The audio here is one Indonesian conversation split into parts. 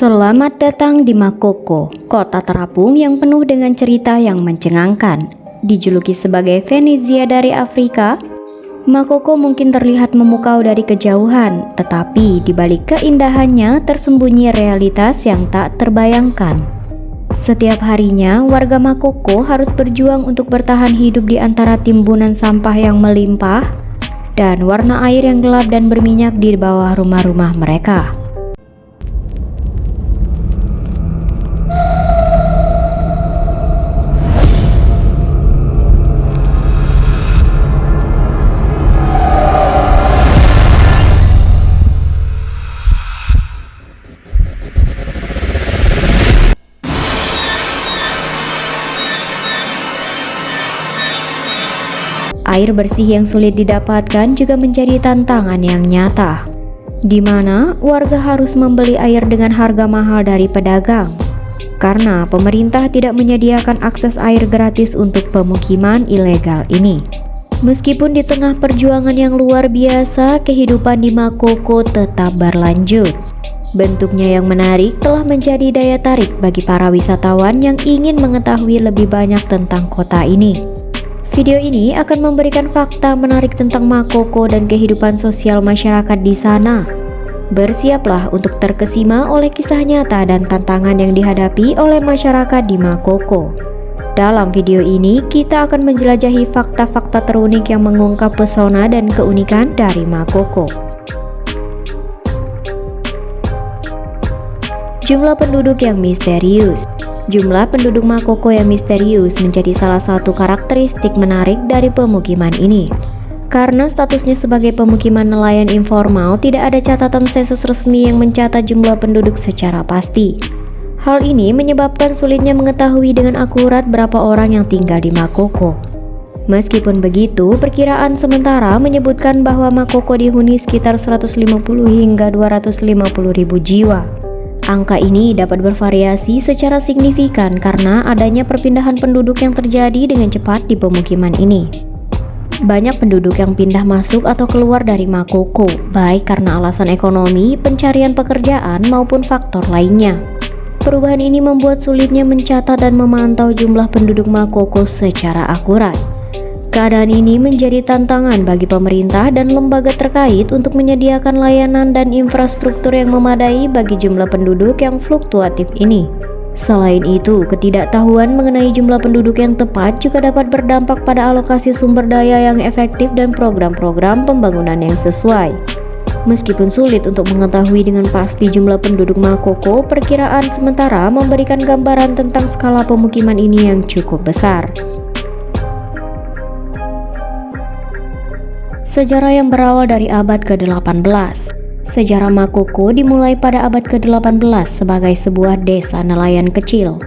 Selamat datang di Makoko, kota terapung yang penuh dengan cerita yang mencengangkan. Dijuluki sebagai Venezia dari Afrika, Makoko mungkin terlihat memukau dari kejauhan, tetapi di balik keindahannya tersembunyi realitas yang tak terbayangkan. Setiap harinya, warga Makoko harus berjuang untuk bertahan hidup di antara timbunan sampah yang melimpah dan warna air yang gelap dan berminyak di bawah rumah-rumah mereka. Air bersih yang sulit didapatkan juga menjadi tantangan yang nyata, di mana warga harus membeli air dengan harga mahal dari pedagang, karena pemerintah tidak menyediakan akses air gratis untuk pemukiman ilegal ini. Meskipun di tengah perjuangan yang luar biasa, kehidupan di Makoko tetap berlanjut. Bentuknya yang menarik telah menjadi daya tarik bagi para wisatawan yang ingin mengetahui lebih banyak tentang kota ini. Video ini akan memberikan fakta menarik tentang Makoko dan kehidupan sosial masyarakat di sana. Bersiaplah untuk terkesima oleh kisah nyata dan tantangan yang dihadapi oleh masyarakat di Makoko. Dalam video ini, kita akan menjelajahi fakta-fakta terunik yang mengungkap pesona dan keunikan dari Makoko. Jumlah penduduk yang misterius. Jumlah penduduk Makoko yang misterius menjadi salah satu karakteristik menarik dari pemukiman ini. Karena statusnya sebagai pemukiman nelayan informal, tidak ada catatan sensus resmi yang mencatat jumlah penduduk secara pasti. Hal ini menyebabkan sulitnya mengetahui dengan akurat berapa orang yang tinggal di Makoko. Meskipun begitu, perkiraan sementara menyebutkan bahwa Makoko dihuni sekitar 150 hingga 250 ribu jiwa. Angka ini dapat bervariasi secara signifikan karena adanya perpindahan penduduk yang terjadi dengan cepat di pemukiman ini. Banyak penduduk yang pindah masuk atau keluar dari Makoko, baik karena alasan ekonomi, pencarian pekerjaan, maupun faktor lainnya. Perubahan ini membuat sulitnya mencatat dan memantau jumlah penduduk Makoko secara akurat. Keadaan ini menjadi tantangan bagi pemerintah dan lembaga terkait untuk menyediakan layanan dan infrastruktur yang memadai bagi jumlah penduduk yang fluktuatif ini. Selain itu, ketidaktahuan mengenai jumlah penduduk yang tepat juga dapat berdampak pada alokasi sumber daya yang efektif dan program-program pembangunan yang sesuai. Meskipun sulit untuk mengetahui dengan pasti jumlah penduduk Makoko, perkiraan sementara memberikan gambaran tentang skala pemukiman ini yang cukup besar. Sejarah yang berawal dari abad ke-18. Sejarah Makoko dimulai pada abad ke-18 sebagai sebuah desa nelayan kecil.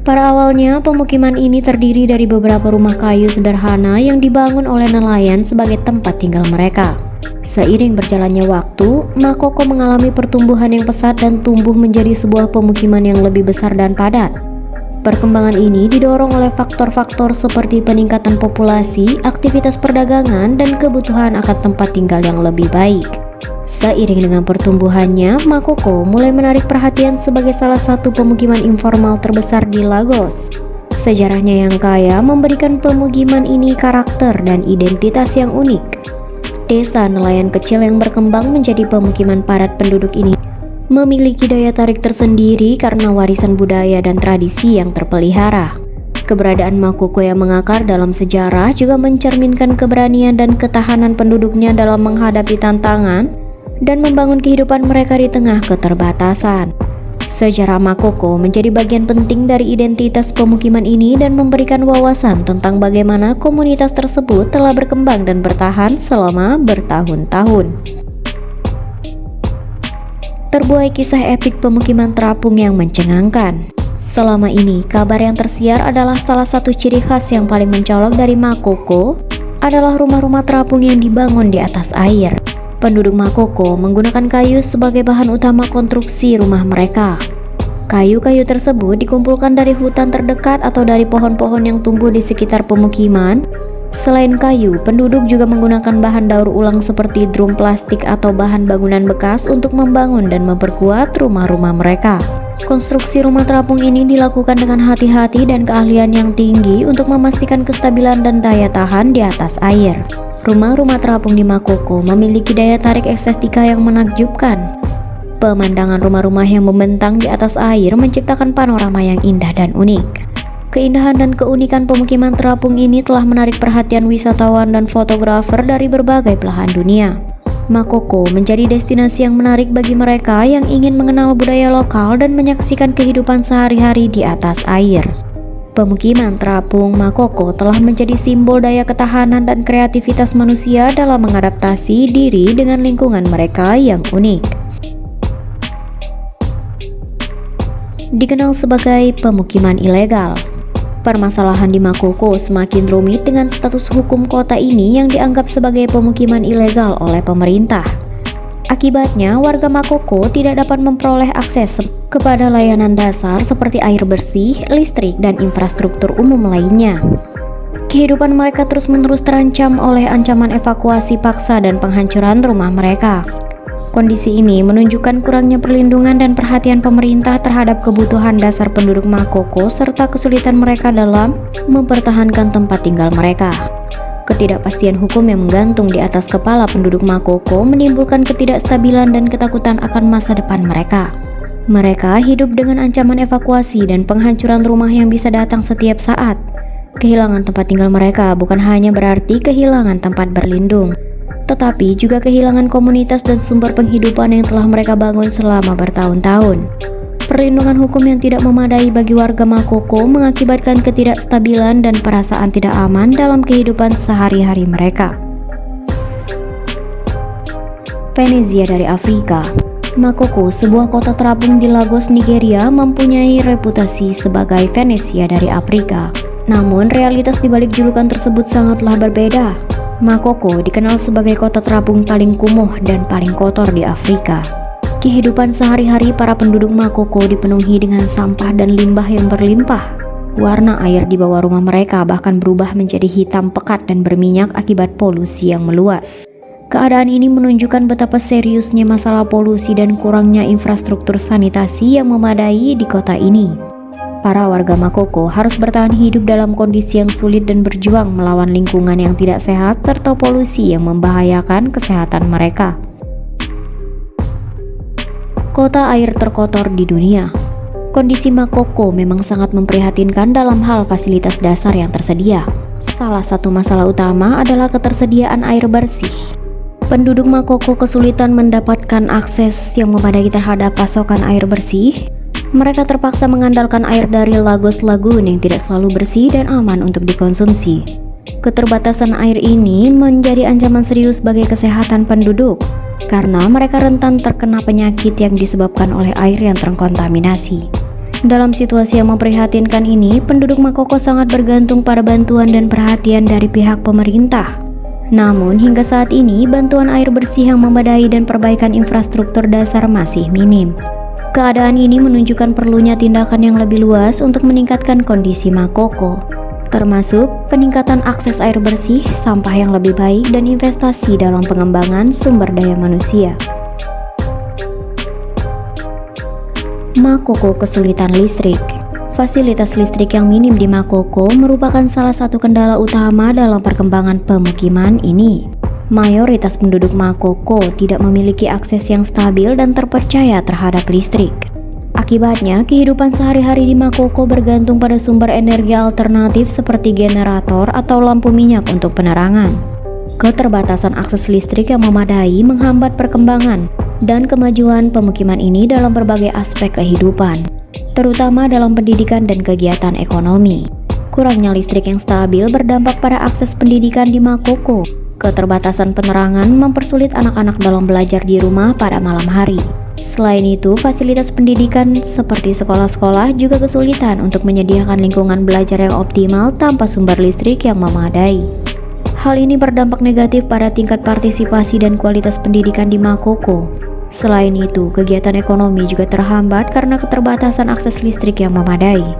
Pada awalnya, pemukiman ini terdiri dari beberapa rumah kayu sederhana yang dibangun oleh nelayan sebagai tempat tinggal mereka. Seiring berjalannya waktu, Makoko mengalami pertumbuhan yang pesat dan tumbuh menjadi sebuah pemukiman yang lebih besar dan padat. Perkembangan ini didorong oleh faktor-faktor seperti peningkatan populasi, aktivitas perdagangan, dan kebutuhan akan tempat tinggal yang lebih baik. Seiring dengan pertumbuhannya, Makoko mulai menarik perhatian sebagai salah satu pemukiman informal terbesar di Lagos. Sejarahnya yang kaya memberikan pemukiman ini karakter dan identitas yang unik. Desa nelayan kecil yang berkembang menjadi pemukiman padat penduduk ini memiliki daya tarik tersendiri karena warisan budaya dan tradisi yang terpelihara. Keberadaan Makoko yang mengakar dalam sejarah juga mencerminkan keberanian dan ketahanan penduduknya dalam menghadapi tantangan dan membangun kehidupan mereka di tengah keterbatasan. Sejarah Makoko menjadi bagian penting dari identitas pemukiman ini dan memberikan wawasan tentang bagaimana komunitas tersebut telah berkembang dan bertahan selama bertahun-tahun. Terbuai kisah epik pemukiman terapung yang mencengangkan. Selama ini, kabar yang tersiar adalah salah satu ciri khas yang paling mencolok dari Makoko adalah rumah-rumah terapung yang dibangun di atas air. Penduduk Makoko menggunakan kayu sebagai bahan utama konstruksi rumah mereka. Kayu-kayu tersebut dikumpulkan dari hutan terdekat atau dari pohon-pohon yang tumbuh di sekitar pemukiman, Selain kayu, penduduk juga menggunakan bahan daur ulang seperti drum plastik atau bahan bangunan bekas untuk membangun dan memperkuat rumah-rumah mereka. Konstruksi rumah terapung ini dilakukan dengan hati-hati dan keahlian yang tinggi untuk memastikan kestabilan dan daya tahan di atas air. Rumah-rumah terapung di Makoko memiliki daya tarik estetika yang menakjubkan. Pemandangan rumah-rumah yang membentang di atas air menciptakan panorama yang indah dan unik. Keindahan dan keunikan pemukiman terapung ini telah menarik perhatian wisatawan dan fotografer dari berbagai belahan dunia. Makoko menjadi destinasi yang menarik bagi mereka yang ingin mengenal budaya lokal dan menyaksikan kehidupan sehari-hari di atas air. Pemukiman terapung Makoko telah menjadi simbol daya ketahanan dan kreativitas manusia dalam mengadaptasi diri dengan lingkungan mereka yang unik. Dikenal sebagai pemukiman ilegal, permasalahan di Makoko semakin rumit dengan status hukum kota ini yang dianggap sebagai pemukiman ilegal oleh pemerintah. Akibatnya, warga Makoko tidak dapat memperoleh akses kepada layanan dasar seperti air bersih, listrik, dan infrastruktur umum lainnya. Kehidupan mereka terus-menerus terancam oleh ancaman evakuasi paksa dan penghancuran rumah mereka. Kondisi ini menunjukkan kurangnya perlindungan dan perhatian pemerintah terhadap kebutuhan dasar penduduk Makoko serta kesulitan mereka dalam mempertahankan tempat tinggal mereka. Ketidakpastian hukum yang menggantung di atas kepala penduduk Makoko menimbulkan ketidakstabilan dan ketakutan akan masa depan mereka. Mereka hidup dengan ancaman evakuasi dan penghancuran rumah yang bisa datang setiap saat. Kehilangan tempat tinggal mereka bukan hanya berarti kehilangan tempat berlindung, tetapi juga kehilangan komunitas dan sumber penghidupan yang telah mereka bangun selama bertahun-tahun. Perlindungan hukum yang tidak memadai bagi warga Makoko mengakibatkan ketidakstabilan dan perasaan tidak aman dalam kehidupan sehari-hari mereka. Venezia dari Afrika. Makoko, sebuah kota terapung di Lagos, Nigeria, mempunyai reputasi sebagai Venezia dari Afrika. Namun, realitas di balik julukan tersebut sangatlah berbeda. Makoko dikenal sebagai kota terapung paling kumuh dan paling kotor di Afrika. Kehidupan sehari-hari para penduduk Makoko dipenuhi dengan sampah dan limbah yang berlimpah. Warna air di bawah rumah mereka bahkan berubah menjadi hitam pekat dan berminyak akibat polusi yang meluas. Keadaan ini menunjukkan betapa seriusnya masalah polusi dan kurangnya infrastruktur sanitasi yang memadai di kota ini. Para warga Makoko harus bertahan hidup dalam kondisi yang sulit dan berjuang melawan lingkungan yang tidak sehat serta polusi yang membahayakan kesehatan mereka. Kota air terkotor di dunia. Kondisi Makoko memang sangat memprihatinkan dalam hal fasilitas dasar yang tersedia. Salah satu masalah utama adalah ketersediaan air bersih. Penduduk Makoko kesulitan mendapatkan akses yang memadai terhadap pasokan air bersih. Mereka terpaksa mengandalkan air dari Lagos Lagoon yang tidak selalu bersih dan aman untuk dikonsumsi. Keterbatasan air ini menjadi ancaman serius bagi kesehatan penduduk, karena mereka rentan terkena penyakit yang disebabkan oleh air yang terkontaminasi. Dalam situasi yang memprihatinkan ini, penduduk Makoko sangat bergantung pada bantuan dan perhatian dari pihak pemerintah. Namun, hingga saat ini, bantuan air bersih yang memadai dan perbaikan infrastruktur dasar masih minim. Keadaan ini menunjukkan perlunya tindakan yang lebih luas untuk meningkatkan kondisi Makoko, termasuk peningkatan akses air bersih, sampah yang lebih baik, dan investasi dalam pengembangan sumber daya manusia. Makoko kesulitan listrik. Fasilitas listrik yang minim di Makoko merupakan salah satu kendala utama dalam perkembangan pemukiman ini. Mayoritas penduduk Makoko tidak memiliki akses yang stabil dan terpercaya terhadap listrik. Akibatnya, kehidupan sehari-hari di Makoko bergantung pada sumber energi alternatif seperti generator atau lampu minyak untuk penerangan. Keterbatasan akses listrik yang memadai menghambat perkembangan dan kemajuan pemukiman ini dalam berbagai aspek kehidupan, terutama dalam pendidikan dan kegiatan ekonomi. Kurangnya listrik yang stabil berdampak pada akses pendidikan di Makoko. Keterbatasan penerangan mempersulit anak-anak dalam belajar di rumah pada malam hari. Selain itu, fasilitas pendidikan seperti sekolah-sekolah juga kesulitan untuk menyediakan lingkungan belajar yang optimal tanpa sumber listrik yang memadai. Hal ini berdampak negatif pada tingkat partisipasi dan kualitas pendidikan di Makoko. Selain itu, kegiatan ekonomi juga terhambat karena keterbatasan akses listrik yang memadai.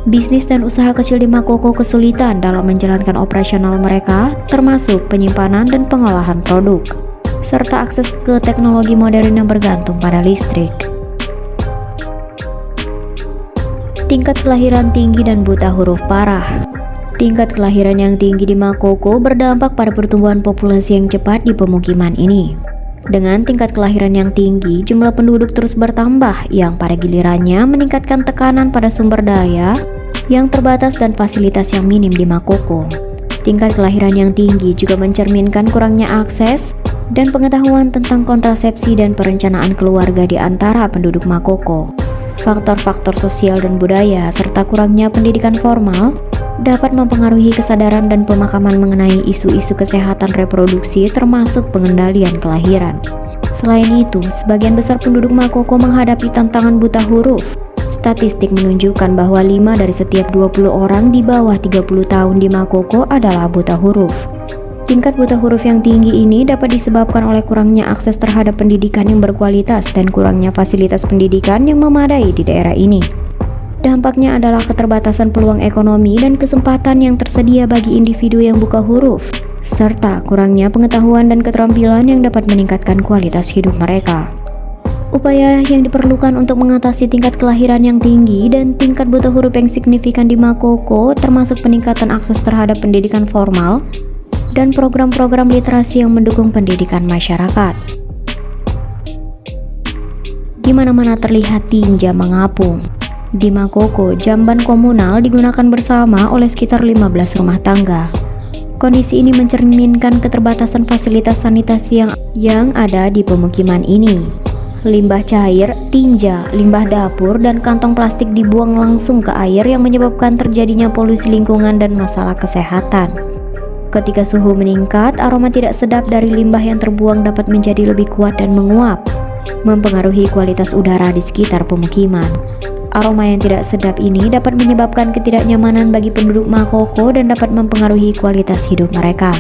Bisnis dan usaha kecil di Makoko kesulitan dalam menjalankan operasional mereka, termasuk penyimpanan dan pengolahan produk, serta akses ke teknologi modern yang bergantung pada listrik. Tingkat kelahiran tinggi dan buta huruf parah. Tingkat kelahiran yang tinggi di Makoko berdampak pada pertumbuhan populasi yang cepat di pemukiman ini. Dengan tingkat kelahiran yang tinggi, jumlah penduduk terus bertambah yang pada gilirannya meningkatkan tekanan pada sumber daya yang terbatas dan fasilitas yang minim di Makoko. Tingkat kelahiran yang tinggi juga mencerminkan kurangnya akses dan pengetahuan tentang kontrasepsi dan perencanaan keluarga di antara penduduk Makoko. Faktor-faktor sosial dan budaya serta kurangnya pendidikan formal dapat mempengaruhi kesadaran dan pemahaman mengenai isu-isu kesehatan reproduksi termasuk pengendalian kelahiran. Selain itu, sebagian besar penduduk Makoko menghadapi tantangan buta huruf. Statistik menunjukkan bahwa 5 dari setiap 20 orang di bawah 30 tahun di Makoko adalah buta huruf. Tingkat buta huruf yang tinggi ini dapat disebabkan oleh kurangnya akses terhadap pendidikan yang berkualitas dan kurangnya fasilitas pendidikan yang memadai di daerah ini. Dampaknya adalah keterbatasan peluang ekonomi dan kesempatan yang tersedia bagi individu yang buta huruf, serta kurangnya pengetahuan dan keterampilan yang dapat meningkatkan kualitas hidup mereka. Upaya yang diperlukan untuk mengatasi tingkat kelahiran yang tinggi dan tingkat buta huruf yang signifikan di Makoko termasuk peningkatan akses terhadap pendidikan formal dan program-program literasi yang mendukung pendidikan masyarakat. Di mana-mana terlihat tinja mengapung. Di Makoko, jamban komunal digunakan bersama oleh sekitar 15 rumah tangga. Kondisi ini mencerminkan keterbatasan fasilitas sanitasi yang ada di pemukiman ini. Limbah cair, tinja, limbah dapur, dan kantong plastik dibuang langsung ke air yang menyebabkan terjadinya polusi lingkungan dan masalah kesehatan. Ketika suhu meningkat, aroma tidak sedap dari limbah yang terbuang dapat menjadi lebih kuat dan menguap, mempengaruhi kualitas udara di sekitar pemukiman. Aroma yang tidak sedap ini dapat menyebabkan ketidaknyamanan bagi penduduk Makoko dan dapat mempengaruhi kualitas hidup mereka.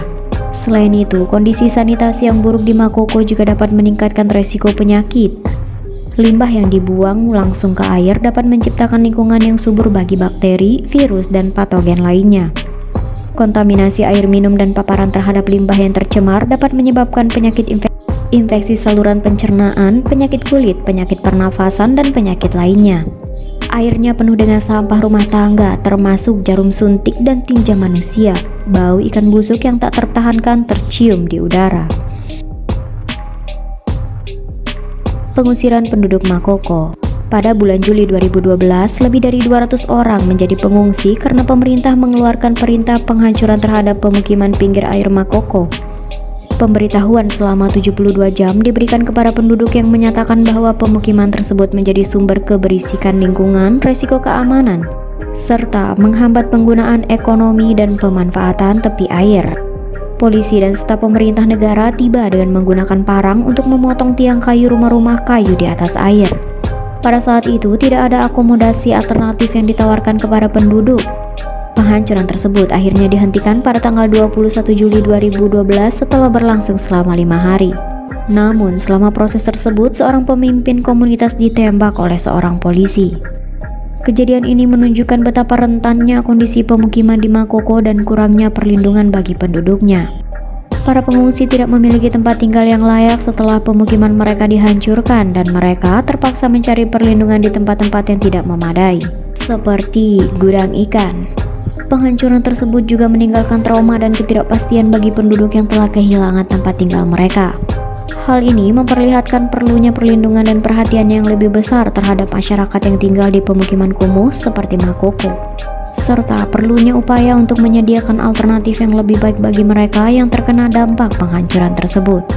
Selain itu, kondisi sanitasi yang buruk di Makoko juga dapat meningkatkan resiko penyakit. Limbah yang dibuang langsung ke air dapat menciptakan lingkungan yang subur bagi bakteri, virus, dan patogen lainnya. Kontaminasi air minum dan paparan terhadap limbah yang tercemar dapat menyebabkan penyakit infeksi saluran pencernaan, penyakit kulit, penyakit pernafasan, dan penyakit lainnya. Airnya penuh dengan sampah rumah tangga, termasuk jarum suntik dan tinja manusia. Bau ikan busuk yang tak tertahankan tercium di udara. Pengusiran penduduk Makoko. Pada bulan Juli 2012, lebih dari 200 orang menjadi pengungsi karena pemerintah mengeluarkan perintah penghancuran terhadap pemukiman pinggir air Makoko. Pemberitahuan selama 72 jam diberikan kepada penduduk yang menyatakan bahwa pemukiman tersebut menjadi sumber keberisikan lingkungan, resiko keamanan, serta menghambat penggunaan ekonomi dan pemanfaatan tepi air. Polisi dan staf pemerintah negara tiba dengan menggunakan parang untuk memotong tiang kayu rumah-rumah kayu di atas air. Pada saat itu tidak ada akomodasi alternatif yang ditawarkan kepada penduduk. Penghancuran tersebut akhirnya dihentikan pada tanggal 21 Juli 2012 setelah berlangsung selama 5 hari. Namun, selama proses tersebut, seorang pemimpin komunitas ditembak oleh seorang polisi. Kejadian ini menunjukkan betapa rentannya kondisi pemukiman di Makoko dan kurangnya perlindungan bagi penduduknya. Para pengungsi tidak memiliki tempat tinggal yang layak setelah pemukiman mereka dihancurkan dan mereka terpaksa mencari perlindungan di tempat-tempat yang tidak memadai, seperti gudang ikan. Penghancuran tersebut juga meninggalkan trauma dan ketidakpastian bagi penduduk yang telah kehilangan tempat tinggal mereka. Hal ini memperlihatkan perlunya perlindungan dan perhatian yang lebih besar terhadap masyarakat yang tinggal di pemukiman kumuh seperti Makoko, serta perlunya upaya untuk menyediakan alternatif yang lebih baik bagi mereka yang terkena dampak penghancuran tersebut.